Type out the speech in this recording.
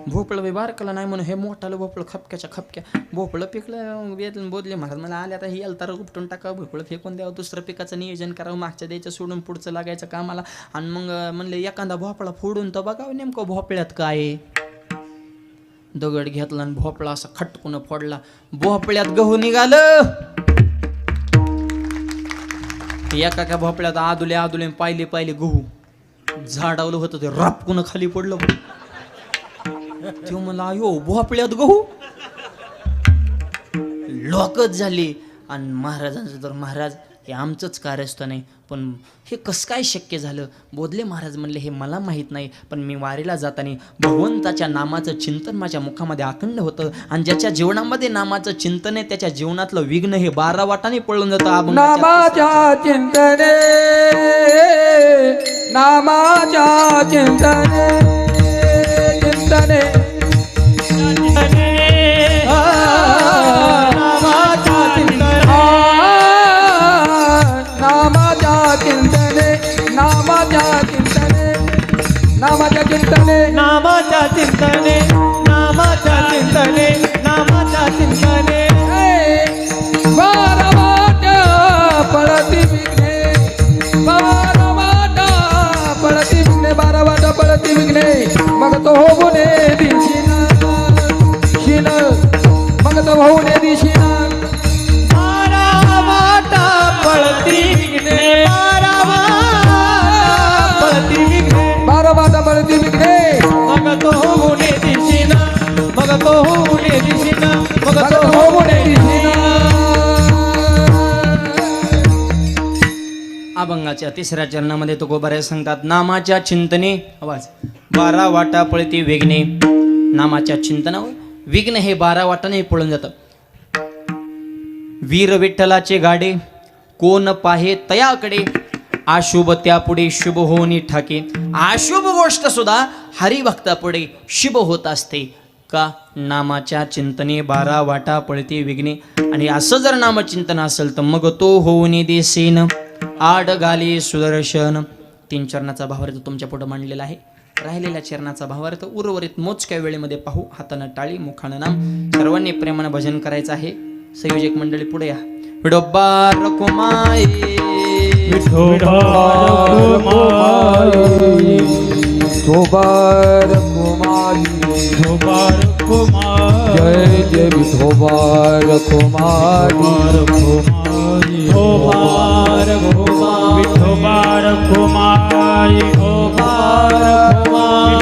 भोपळं बी बारकाला नाही म्हणून हे मोठालं भोपळं खपक्याच्या खपक्या भोपळं पिकलं वेदन बोधले महाराज मला आले आता ही तर उपटून टाकावं भोपळं फेकून द्यावं दुसरं पिकाचं नियोजन करावं मागच्या द्यायचं सोडून पुढचं लागायचं कामाला आणि मग म्हणले एखादा भोपळा फोडून तर बघावं नेमकं भोपळ्यात काय आहे. दगड घेतला आणि भोपळा असा खटकून फोडला भोपळ्यात गहू निघालं. एका भोपळ्यात आदुले पाहिले गहू झाडावलं होतं ते रापकून खाली पडलं. ते मला अयो भोपळ्यात गहू लोकच झाली. आणि महाराजांचं तर महाराज हे आमचंच कार्यस्थान नाही पण हे कसं काय शक्य झालं. बोधले महाराज म्हणले हे मला माहीत नाही पण मी वारीला जाताना भगवंताच्या नामाचं चिंतन माझ्या मुखामध्ये अखंड होतं आणि ज्याच्या जीवनामध्ये नामाचं चिंतन आहे त्याच्या जीवनातलं विघ्न हे 12 वाटाने पळून जातं. नामाच्या चिंतने नामाच्या चिंतने चिंतने नामाच्या चिंतने नामाच्या चिंतने नामाच्या चिंतने नामाच्या चिंतने 12 वाट पळती विघ्ने 12 वाट पळती विघ्ने 12 वाट पळती विघ्ने मग तो होऊने दिशीना शिन मग तो होऊने दिशीना 12 वाट पळती विघ्ने 12 वाट पळती विघ्ने 12 वाट पळती विघ्ने मग तो होऊने दिशीना मग तो होऊने दिशीना मग मग तो तो होऊने दिशीना. अभंगाच्या 3ऱ्या चरणामध्ये तो गोबारे सांगतात नामाच्या चिंतने आवाज 12 वाटा पळती विघ्ने. नामाच्या चिंतनावर विघ्न हे 12 वाटाने पळून जातं. वीर विठ्ठलाचे गाडे कोण पाहे तयाकडे अशुभ त्यापुढे शुभ होऊन ठाके. अशुभ गोष्ट सुद्धा हरिभक्तापुढे शुभ होत असते का नामाच्या चिंतने 12 वाटा पळती विघ्ने. आणि असं जर नामचिंतन असेल तर मग तो होऊन दिसेन आड गाली सुदर्शन. 3 चरणाचा भावार्थ तुमच्या पुढे मांडलेला आहे. राहिलेल्या चरणाचा भावार्थ उर्वरित मोजक्या वेळेमध्ये पाहू. हातानं टाळी मुखानं नाम सर्वांनी प्रेमानं भजन करायचं आहे. संयोजक मंडळी पुढे या. विडोबा रखुमाई विठोबा रखुमाई जय जय विठोबा रखुमाई विठोबा रखुमाई विठोबा रखुमाई विठोबा रखुमाई